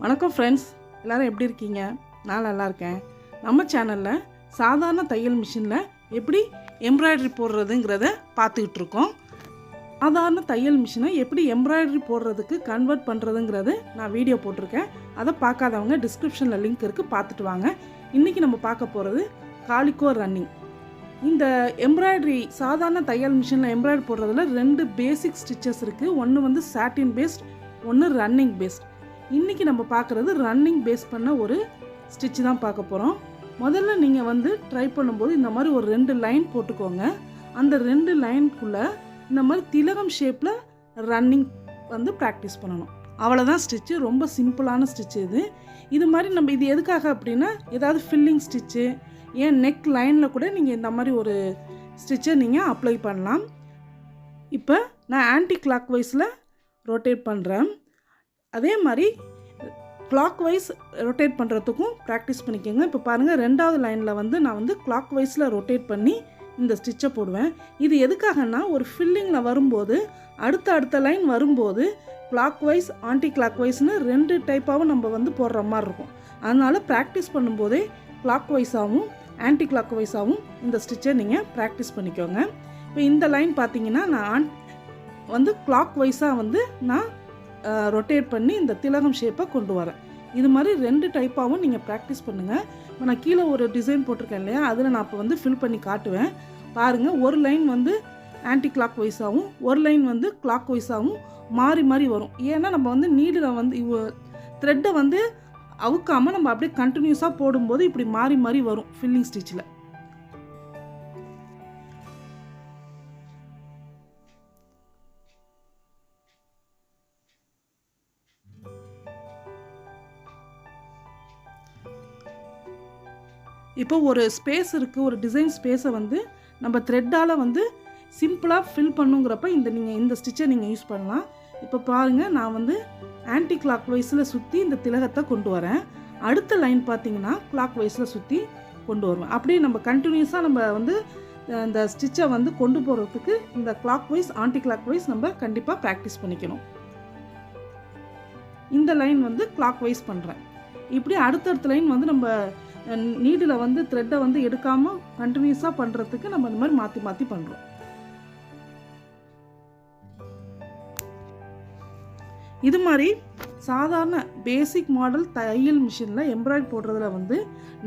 வணக்கம் ஃப்ரெண்ட்ஸ், எல்லோரும் எப்படி இருக்கீங்க? நான் நல்லா இருக்கேன். நம்ம சேனலில் சாதாரண தையல் மிஷினில் எப்படி எம்ப்ராய்டரி போடுறதுங்கிறத பார்த்துக்கிட்டு இருக்கோம். சாதாரண தையல் மிஷினை எப்படி எம்ப்ராய்டரி போடுறதுக்கு கன்வெர்ட் பண்ணுறதுங்கிறது நான் வீடியோ போட்டிருக்கேன். அதை பார்க்காதவங்க டிஸ்கிரிப்ஷனில் லிங்க் இருக்குது, பார்த்துட்டு வாங்க. இன்றைக்கி நம்ம பார்க்க போகிறது காலிக்கோ ரன்னிங். இந்த எம்ப்ராய்டரி சாதாரண தையல் மிஷினில் எம்ப்ராய்டரி போடுறதுல 2 பேசிக் ஸ்டிச்சஸ் இருக்குது. ஒன்று வந்து சாட்டின் பேஸ்ட், ஒன்று ரன்னிங் பேஸ்ட். இன்றைக்கி நம்ம பார்க்குறது ரன்னிங் பேஸ் பண்ண ஒரு ஸ்டிச்சு தான் பார்க்க போகிறோம். முதல்ல நீங்கள் வந்து ட்ரை பண்ணும்போது இந்த மாதிரி ஒரு 2 லைன் போட்டுக்கோங்க. அந்த 2 லைனுக்குள்ளே இந்த மாதிரி திலகம் ஷேப்பில் ரன்னிங் வந்து ப்ராக்டிஸ் பண்ணணும். அவ்வளோதான் ஸ்டிச்சு. ரொம்ப சிம்பிளான ஸ்டிச்சு இது. இது மாதிரி நம்ம இது எதுக்காக அப்படின்னா, ஏதாவது ஃபில்லிங் ஸ்டிச்சு, ஏன் நெக் லைனில் கூட நீங்கள் இந்த மாதிரி ஒரு ஸ்டிச்சை நீங்கள் அப்ளை பண்ணலாம். இப்போ நான் ஆன்டி கிளாக் வைஸில் ரொட்டேட் பண்ணுறேன். அதே மாதிரி கிளாக் வைஸ் ரொட்டேட் பண்ணுறதுக்கும் ப்ராக்டிஸ் பண்ணிக்கோங்க. இப்போ பாருங்கள், 2வது லைனில் வந்து நான் வந்து கிளாக் வைஸில் ரொட்டேட் பண்ணி இந்த ஸ்டிச்சை போடுவேன். இது எதுக்காகனா, ஒரு ஃபில்லிங்கில் வரும்போது அடுத்த லைன் வரும்போது கிளாக் வைஸ் ஆன்டி கிளாக் வைஸ்னு 2 டைப்பாகவும் நம்ம வந்து போடுற மாதிரி இருக்கும். அதனால் ப்ராக்டிஸ் பண்ணும்போதே கிளாக் வைஸாகவும் ஆன்டி கிளாக் வைஸாகவும் இந்த ஸ்டிச்சை நீங்கள் ப்ராக்டிஸ் பண்ணிக்கோங்க. இப்போ இந்த லைன் பார்த்தீங்கன்னா, நான் வந்து கிளாக் வைஸாக வந்து நான் ரொட்டேட் பண்ணி இந்த திலகம் ஷேப்பை கொண்டு வரேன். இது மாதிரி 2 டைப்பாகவும் நீங்கள் ப்ராக்டிஸ் பண்ணுங்கள். இப்போ நான் கீழே ஒரு டிசைன் போட்டிருக்கேன் இல்லையா, அதில் நான் இப்போ வந்து ஃபில் பண்ணி காட்டுவேன். பாருங்கள், ஒரு லைன் வந்து ஆன்டி கிளாக் வைஸாகவும் ஒரு லைன் வந்து கிளாக் வைஸாகவும் மாறி மாறி வரும். ஏன்னா நம்ம வந்து நீடில் வந்து த்ரெட்டை வந்து அவுக்காமல் நம்ம அப்படியே கண்டினியூஸாக போடும்போது இப்படி மாறி மாறி வரும் ஃபில்லிங் ஸ்டிச்சில். இப்போ ஒரு ஸ்பேஸ் இருக்குது, ஒரு டிசைன் ஸ்பேஸை வந்து நம்ம த்ரெட்டால் வந்து சிம்பிளாக ஃபில் பண்ணுங்கிறப்ப நீங்கள் இந்த ஸ்டிச்சை நீங்கள் யூஸ் பண்ணலாம். இப்போ பாருங்கள், நான் வந்து ஆன்டி கிளாக் வைஸில் சுற்றி இந்த திலகத்தை கொண்டு வரேன். அடுத்த லைன் பார்த்தீங்கன்னா கிளாக் வைஸில் சுற்றி கொண்டு வருவேன். அப்படியே நம்ம கண்டினியூஸாக நம்ம வந்து இந்த ஸ்டிச்சை வந்து கொண்டு போகிறதுக்கு இந்த clockwise anticlockwise நம்ம கண்டிப்பாக ப்ராக்டிஸ் பண்ணிக்கணும். இந்த லைன் வந்து கிளாக் வைஸ் பண்ணுறேன். இப்படி அடுத்தடுத்த லைன் வந்து நம்ம நீடில் வந்து த்ரெட்டை வந்து எடுக்காமல் கண்டினியூஸாக பண்ணுறதுக்கு நம்ம இந்த மாதிரி மாற்றி மாற்றி பண்ணுறோம். இது மாதிரி சாதாரண பேசிக் மாடல் தையல் மிஷினில் எம்ப்ராய்டரி போடுறதுல வந்து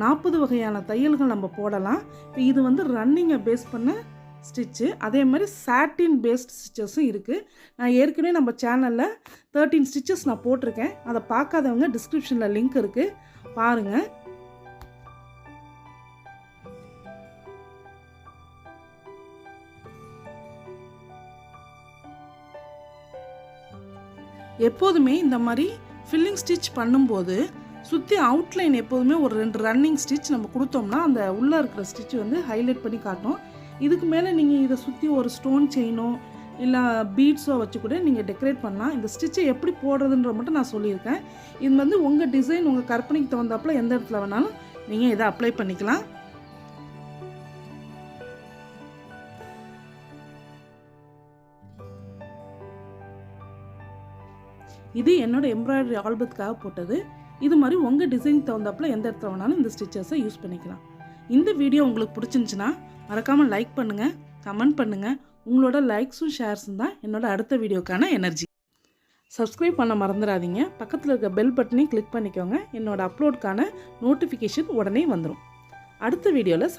40 வகையான தையல்கள் நம்ம போடலாம். இப்போ இது வந்து ரன்னிங்கை பேஸ் பண்ண ஸ்டிச்சு. அதே மாதிரி சாட்டின் பேஸ்ட் ஸ்டிச்சஸும் இருக்குது. நான் ஏற்கனவே நம்ம சேனலில் 13 ஸ்டிச்சஸ் நான் போட்டிருக்கேன். அதை பார்க்காதவங்க டிஸ்கிரிப்ஷனில் லிங்க் இருக்குது, பாருங்கள். எப்போதுமே இந்த மாதிரி ஃபில்லிங் ஸ்டிச் பண்ணும்போது சுற்றி அவுட்லைன் எப்போதுமே ஒரு 2 ரன்னிங் ஸ்டிச் நம்ம கொடுத்தோம்னா அந்த உள்ளே இருக்கிற ஸ்டிச் வந்து ஹைலைட் பண்ணி காட்டும். இதுக்கு மேலே நீங்கள் இதை சுற்றி ஒரு ஸ்டோன் செயினோ இல்லை பீட்ஸோ வச்சு கூட நீங்கள் டெக்கரேட் பண்ணலாம். இந்த ஸ்டிச்சை எப்படி போடுறதுன்ற மட்டும் நான் சொல்லியிருக்கேன். இது வந்து உங்கள் டிசைன், உங்கள் கற்பனைக்கு தகுந்தாப்பில் எந்த இடத்துல வேணாலும் நீங்கள் இதை அப்ளை பண்ணிக்கலாம். இது என்னோடய எம்ப்ராய்டரி ஆல்பத்துக்காக போட்டது. இது மாதிரி உங்கள் டிசைனுக்கு தகுந்தாப்பில் எந்த இடத்துல வேணாலும் இந்த ஸ்டிச்சஸை யூஸ் பண்ணிக்கலாம். இந்த வீடியோ உங்களுக்கு பிடிச்சிருந்துச்சுன்னா மறக்காமல் லைக் பண்ணுங்கள், கமெண்ட் பண்ணுங்கள். உங்களோட லைக்ஸும் ஷேர்ஸும் தான் என்னோடய அடுத்த வீடியோக்கான எனர்ஜி. சப்ஸ்கிரைப் பண்ண மறந்துடாதீங்க. பக்கத்தில் இருக்க பெல் பட்டனையும் கிளிக் பண்ணிக்கோங்க. என்னோடய அப்லோடுக்கான நோட்டிஃபிகேஷன் உடனே வந்துடும். அடுத்த வீடியோவில்